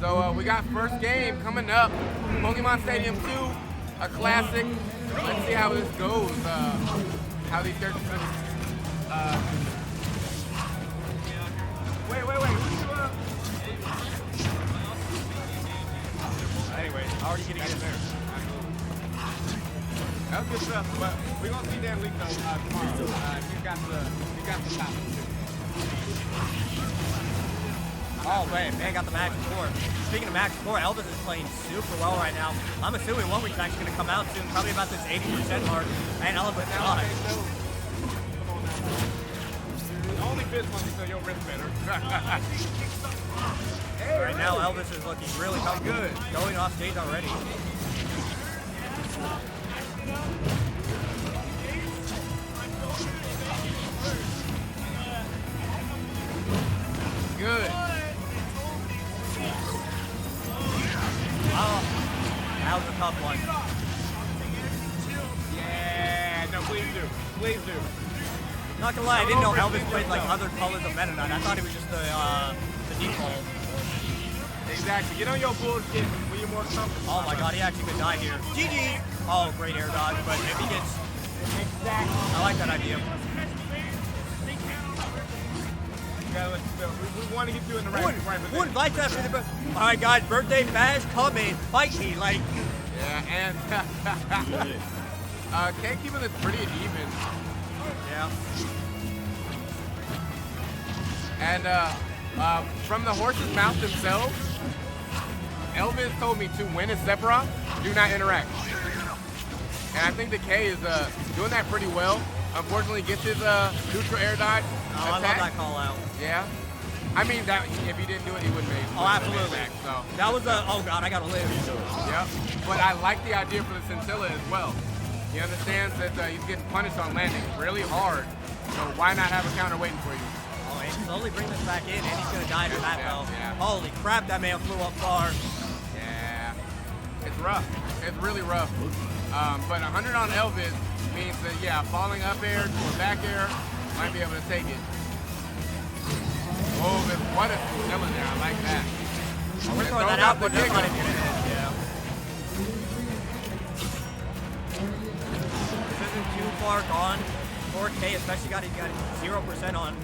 So we got first game coming up. Pokemon Stadium 2, a classic. Let's see how this goes. How these characters. Wait. Anyway, already getting in there. That was good stuff, but we're gonna see Dan Leak though tomorrow. He's got the top. Oh man got the max score. Speaking of max score, LVis is playing super well right now. I'm assuming one week's actually gonna come out soon, probably about this 80% mark. And LVis Come on now. Only biz wants to sell your wrist better. Right now, LVis is looking really good. Going off stage already. Good. Oh, that was a tough one. Yeah, no, please do. Not gonna lie, I didn't know LVis played like other colors of Metaknight. I thought it was just the default. Exactly. Get on your bullshit when you're more comfortable. Oh my god, he actually could die here. GG! Oh, great air dodge, but if he gets... Exactly. I like that idea. Yeah, we want to get you in the right position. Wouldn't like that for the... Alright guys, birthday bash coming. Fight me, like... Yeah, and... Kei keeping this pretty even. Yeah. And from the horse's mouth themselves, LVis told me to win a Sephiroth, do not interact. And I think the Kei is doing that pretty well. Unfortunately, gets his neutral air dodge. Oh, I love that call out. Yeah. I mean, that if he didn't do it, he wouldn't make it. Oh, absolutely. Back, so. That was a, oh god, I gotta live. Yep. But I like the idea for the Scintilla as well. He understands that he's getting punished on landing really hard. So why not have a counter waiting for you? Oh, and slowly bring this back in, and he's gonna die to that though. Yeah. Holy crap, that man flew up far. Yeah. It's rough. It's really rough. But 100 on LVis means that, yeah, falling up air to a back air might be able to take it. Oh, what a Scintilla there. I like that. Oh, we're throwing that out, but that's not even in it. Yeah. This isn't too far gone. 4K, especially he got 0% on.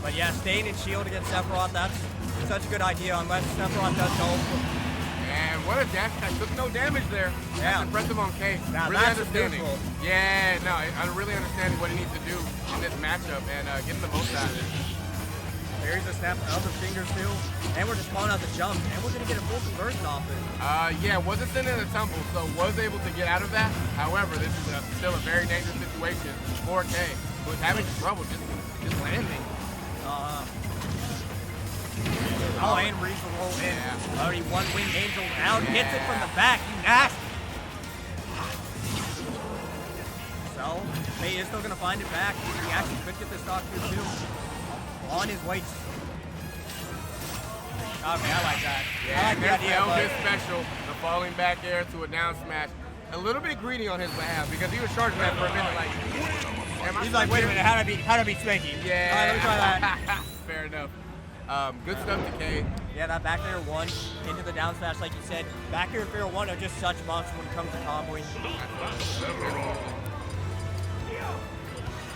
But yeah, staying in shield against Sephiroth, that's such a good idea unless Sephiroth does go. And what a dash attack. Took no damage there. Yeah. That's impressive on Kei. Now really that's understanding. neutral. Yeah, no, I'm really understanding what he needs to do in this matchup and getting the most out of it. There's a snap of the fingers too. And we're just calling out the jump. And we're going to get a full conversion off it. Yeah, wasn't sitting in a tumble, so was able to get out of that. However, this is still a very dangerous situation for Kei, who is having trouble just landing. Oh, and Reese will roll in. Yeah. Already one wing angel out. Hits it from the back. You nasty. So, Kei is still going to find it back. He actually could get this stock through too. On his way. Okay, I like that. Yeah, I like the idea. LVis special, the falling back air to a down smash. A little bit greedy on his behalf because he was charging that for a minute like... He's like, wait a minute, how do I beat Spanky? Yeah. All right, let me try that. Fair enough. Good stuff to Kei. Yeah, that back air one into the down smash, like you said. Back air fair one are just such monsters when it comes to comboing.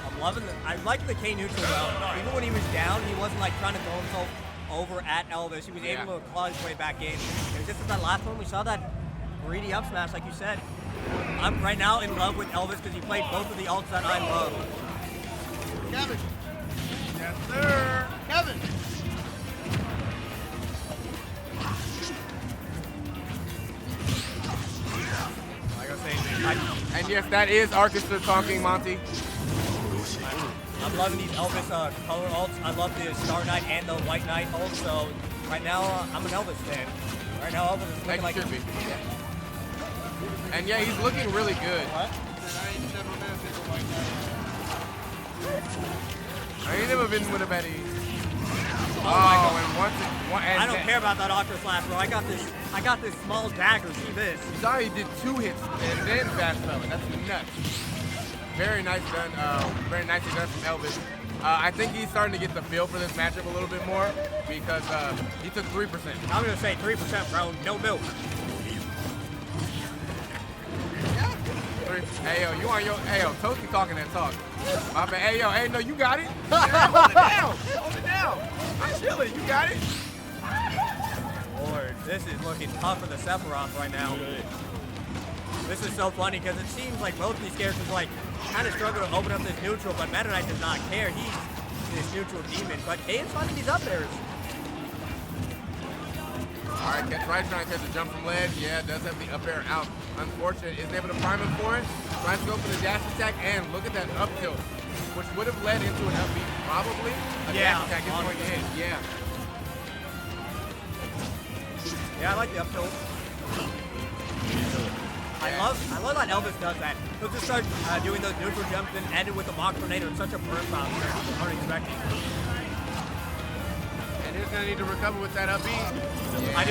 I'm loving I like the Kei neutral though. Even when he was down, he wasn't like trying to throw himself over at LVis. He was able to claw his way back in. It was just with that last one, we saw that greedy up smash, like you said. I'm right now in love with LVis because he played both of the ults that I love. Kevin. Yes, sir. Kevin. Like I was saying, And yes, that is Orchestra talking, Monty. I'm loving these Elvis color ults. I love the Star Knight and the White Knight ult. So right now, I'm an Elvis fan. Right now, Elvis is looking like should be. And yeah, he's looking really good. What? I ain't never been with a Betty. I don't care about that Octo Slash, bro. I got this small dagger. See this? You saw he did 2 hits and then fast fell. That's nuts. Very nice done. Very nicely done from LVis. I think he's starting to get the feel for this matchup a little bit more because he took 3%. I'm gonna say 3%, bro. No milk. Hey yo, you on your Toasty talking that talk. My bad. Hey yo, hey no, you got it. Hold it down. Hold it down. I'm chilling. You got it. Lord, this is looking tough for the Sephiroth right now. This is so funny because it seems like both of these characters like kind of struggle to open up this neutral, but Metaknight does not care. He's this neutral demon, but Kei is finding these up airs. All right, gets right, trying to catch a jump from ledge. Yeah, does have the up air out. Unfortunate, isn't able to prime him for it. Tries to go for the dash attack, and look at that up tilt, which would have led into an up B, probably. A dash attack is going to hit, yeah. Yeah, I like the up tilt. I love that LVis does that. He'll just start doing those neutral jumps and end it with a mock tornado in such a burn bounce that people aren't expecting. And he's gonna need to recover with that up B. Yeah. I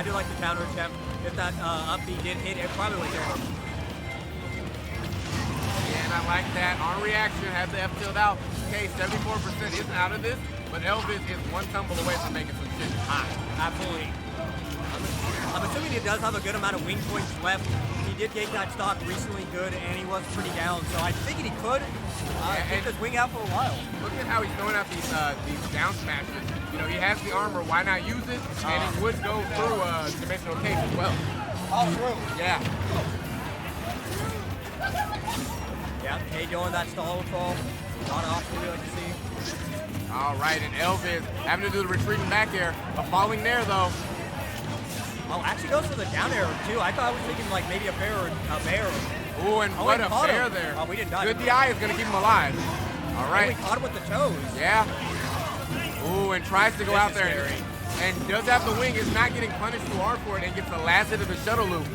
do like the counter attempt. If that up B did hit, it probably would hit. Yeah, and I like that. On reaction, has the F tilt out. Okay, 74% isn't out of this, but LVis is one tumble away from making some shit hot. Absolutely. I'm assuming he does have a good amount of wing points left. He did get that stock recently good, and he was pretty down, so I think he could keep his wing out for a while. Look at how he's throwing out these down smashes. You know, he has the armor, why not use it? And it would go through dimensional case as well. All through. Yeah. Yeah, Kei doing that stall fall. A lot of options we like to see. All right, and LVis having to do the retreating back air, but falling there though. Oh, actually goes for the down arrow too. I thought I was thinking like maybe a bear or a bear. Ooh, and what a fair there. Oh, we didn't die. Good DI is going to keep him alive. All right. And we caught him with the toes. Yeah. Ooh, and tries to go out there and does have the wing, is not getting punished too hard for it, and gets the last hit of the shuttle loop.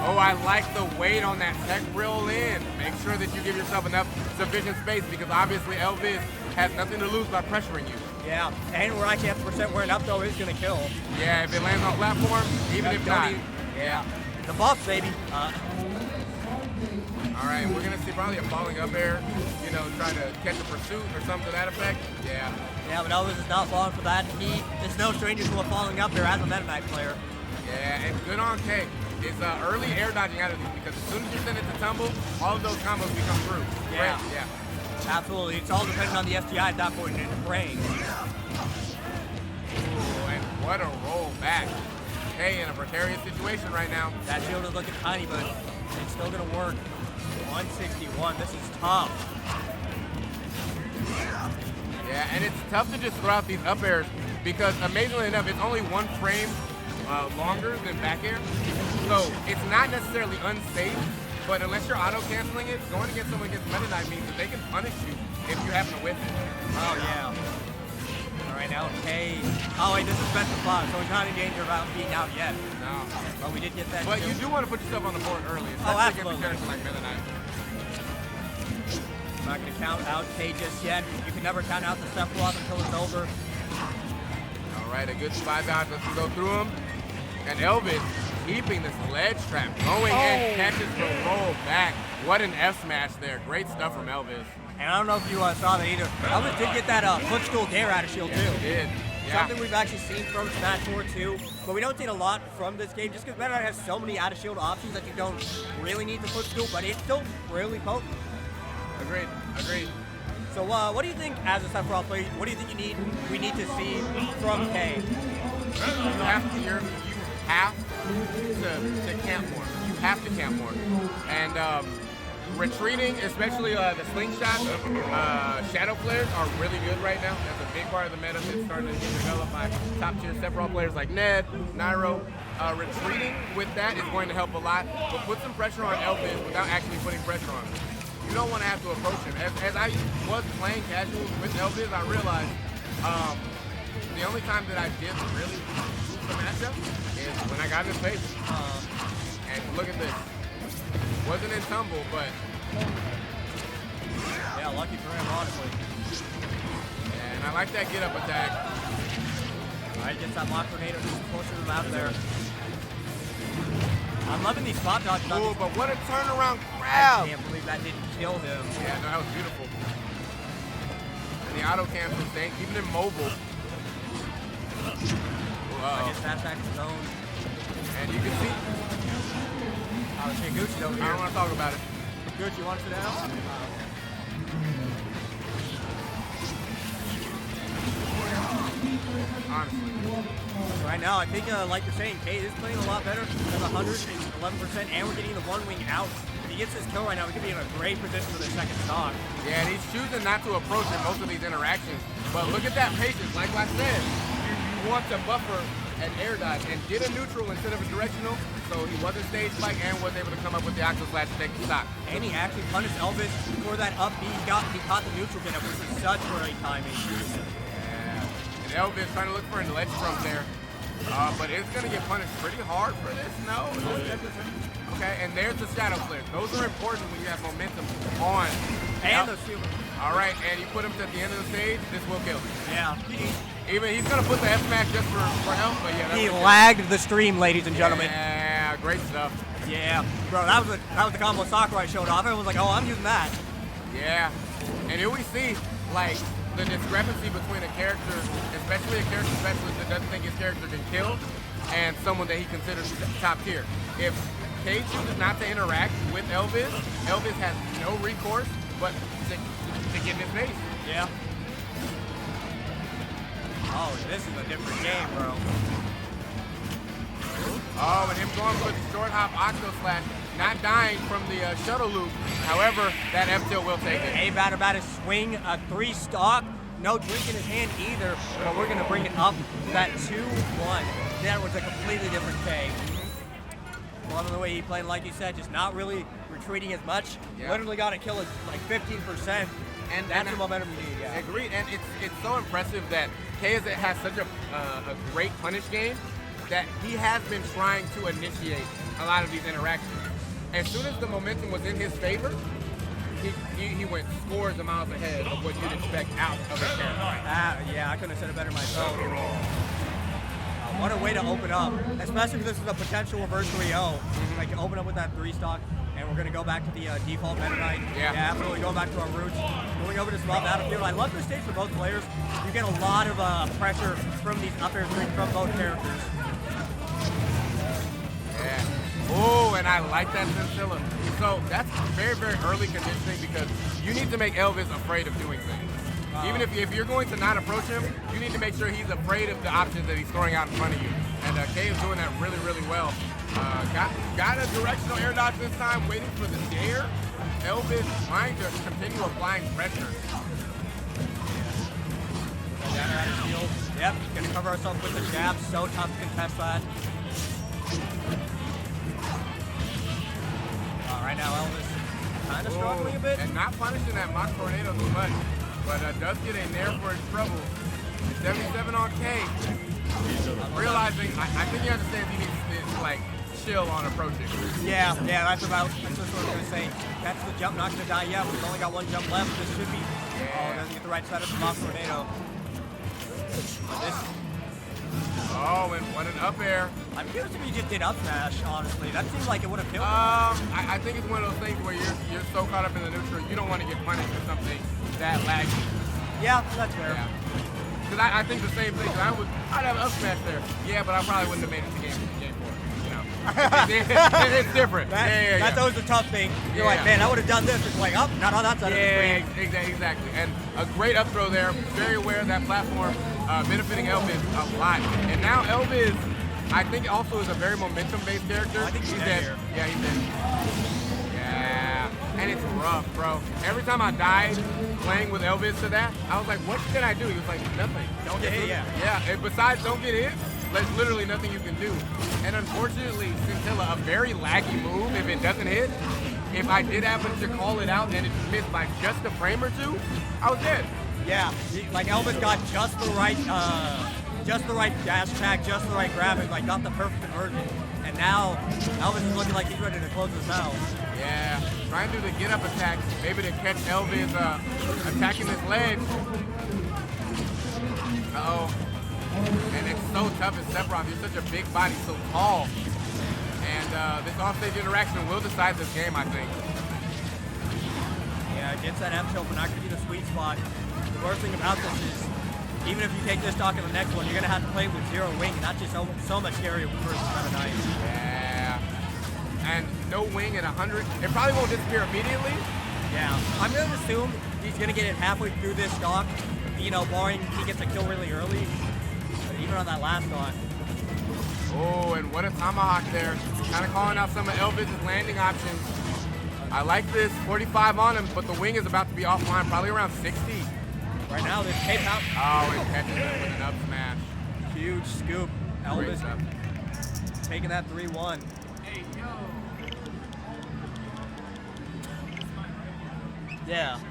Oh, I like the weight on that tech reel in. Make sure that you give yourself enough sufficient space because obviously LVis has nothing to lose by pressuring you. Yeah, and we're actually at the percent where an up throw is going to kill. Yeah, if it lands on platform, even if not. Yeah. The buff, baby. All right, we're going to see probably a falling up air, you know, trying to catch a pursuit or something to that effect. Yeah. Yeah, but LVis is not falling for that. He is no stranger to a falling up air as a Metaknight player. Yeah, and good on Kei. It's early air dodging out of these because as soon as you send it to tumble, all of those combos become through. Yeah. Great. Yeah. Absolutely. It's all dependent on the STI at that point and praying. Ooh, and what a roll back. Kei in a precarious situation right now. That shield is looking tiny, but it's still going to work. 161. This is tough. Yeah, and it's tough to just throw out these up airs because amazingly enough, it's only one frame longer than back air. So it's not necessarily unsafe, but unless you're auto-canceling it, going against someone against Metaknight means that they can punish you if you happen to whiff it. Oh, yeah. All right, now Kei. Oh, wait, this is best of 5, so he's not in danger of being out yet. No. But we did get that. But you do want to put yourself on the board early, especially against a character like Metaknight. I'm not going to count out Kei just yet. You can never count out the Sephiroth until it's over. All right, a good spy dodge. Let's go through him. And LVis keeping this ledge trap going and catches the roll back. What an F smash there. Great stuff from LVis. And I don't know if you saw that either. LVis did get that footstool dare out of shield too. He did. Yeah. Something we've actually seen from Smash 4 too, but we don't see it a lot from this game just because Metaknight has so many out of shield options that you don't really need the footstool, but it's still really potent. Agreed. So what do you think as a Sephiroth player, what do you think we need to see from Kei? You have to camp more. You have to camp more. And retreating, especially the slingshot shadow flares are really good right now. That's a big part of the meta that's starting to get developed by top tier Sephiroth players like Ned, Nairo. Retreating with that is going to help a lot, but put some pressure on LVis without actually putting pressure on him. You don't want to have to approach him. As I was playing casual with LVis, I realized the only time that I did really lose the matchup is when I got in his face. And look at this. Wasn't in tumble, but... Yeah, lucky for him, honestly. And I like that get-up attack. All right, gets that mock tornado just pushing him out there. I'm loving these spot dodges. Oh, but what a turnaround grab! I can't believe that didn't kill him. Yeah, no, that was beautiful. the auto cancel staying, keeping him mobile. I guess fast back to zone. And you can see. Oh, shit, Gucci over I here. don't want to talk about it. Gucci wants it out. Honestly. Right now, I think, like you're saying, Kei is playing a lot better. Has 111%, and we're getting the one wing out. If he gets this kill right now, we could be in a great position for the second stock. Yeah, and he's choosing not to approach in most of these interactions. But look at that patience. Like I said, you want to buffer an air dive and get a neutral instead of a directional. So he wasn't stage spike and was able to come up with the octo slash to take the stock. And he actually punished LVis for that up B. He caught the neutral get up, which was such great timing. Yeah. And LVis trying to look for a ledge from there. But it's going to get punished pretty hard for this. No. Okay, and there's the shadow flare. Those are important when you have momentum on. And the shield. All right, and you put him at the end of the stage, this will kill. Yeah. Even he's going to put the F smash just for help, but yeah. He lagged the stream, ladies and gentlemen. Yeah, great stuff. Yeah, bro, that was the combo Sakurai showed off. Everyone was like, oh, I'm using that. Yeah, and here we see, like, the discrepancy between a character, especially a character specialist that doesn't think his character can kill, and someone that he considers top tier. If Kei chooses not to interact with LVis, LVis has no recourse but to get in his face. Yeah. Oh, this is a different game, bro. Oh, and him going for the short hop octo slash, not dying from the shuttle loop. However, that F tilt will take it. Hey, about his swing, a 3 stock, no drink in his hand either, but we're gonna bring it up to that 2-1. That was a completely different Kei. Loving the way he played, like you said, just not really retreating as much. Yeah. Literally got to kill it like 15%, and that's the momentum you need. Yeah. Agreed, and it's so impressive that Kei has such a great punish game that he has been trying to initiate a lot of these interactions. As soon as the momentum was in his favor, he went scores of miles ahead of what you'd expect out of a character. Yeah, I couldn't have said it better myself. What a way to open up, especially if this is a potential reverse 3-0. Like, open up with that 3 stock, and we're going to go back to the default Metaknight. Yeah, absolutely, going back to our roots. Going over to small battlefield. I love this stage for both players. You get a lot of pressure from these up air strings from both characters. Yeah. Oh, and I like that Scintilla. So that's very, very early conditioning because you need to make LVis afraid of doing things. Even if you're going to not approach him, you need to make sure he's afraid of the options that he's throwing out in front of you. And Kei is doing that really, really well. Got a directional air dodge this time, waiting for the dare. LVis trying to continue applying pressure. Yep, gonna cover ourselves with the jab. So tough to contest that. Right now, LVis kind of struggling a bit. And not punishing that mock tornado too much. But does get in there for his trouble. 77 on Kei. Realizing, I think he understands he needs to like chill on approaching. Yeah, that's what I was going to say. That's the jump, not going to die yet. We've only got 1 jump left. This should be. Oh, doesn't get the right setup from off tornado. Oh, and what an up air. I'm curious if he just did up smash, honestly. That seems like it would have killed him. I think it's one of those things where you're so caught up in the neutral, you don't want to get punished for something that laggy. Yeah, that's fair. Because I think the same thing. I'd have up smash there. Yeah, but I probably wouldn't have made it to game 4. You know, it's different. That's always the tough thing. You're like, man, I would have done this. It's like, oh, not on that side of the screen. Exactly. And a great up throw there. Very aware of that platform, benefiting LVis a lot. And now LVis, I think, also is a very momentum-based character. I think he's dead here. Yeah, he's dead. Yeah, and it's rough, bro. Every time I died playing with LVis to that, I was like, what can I do? He was like, nothing. Don't get hit, Yeah, and besides don't get hit, there's literally nothing you can do. And unfortunately, Scintilla, a very laggy move if it doesn't hit. If I did happen to call it out and it missed by just a frame or two, I was dead. Yeah, like LVis got just the right dash attack, just the right grab, and like got the perfect conversion. And now LVis is looking like he's ready to close this out. Yeah, trying to do the get up attack, maybe to catch LVis attacking this ledge. Uh-oh. And it's so tough as Sephiroth. He's such a big body, so tall. And this offstage interaction will decide this game, I think. Yeah, gets that F tilt, but not going to be the sweet spot. the worst thing about this is, even if you take this stock in the next one, you're gonna have to play it with 0 wing, and that's just so much scarier versus Metaknight. Yeah. And no wing at 100. It probably won't disappear immediately. Yeah. I'm gonna assume he's gonna get it halfway through this stock, you know, barring he gets a kill really early. But even on that last stock. Oh, and what a tomahawk there. Kind of calling out some of LVis' landing options. I like this, 45 on him, but the wing is about to be offline, probably around 60. Right now, there's Kei out. Oh, and catches it with an up smash. Huge scoop. Great LVis stuff. taking that 3-1. Yeah.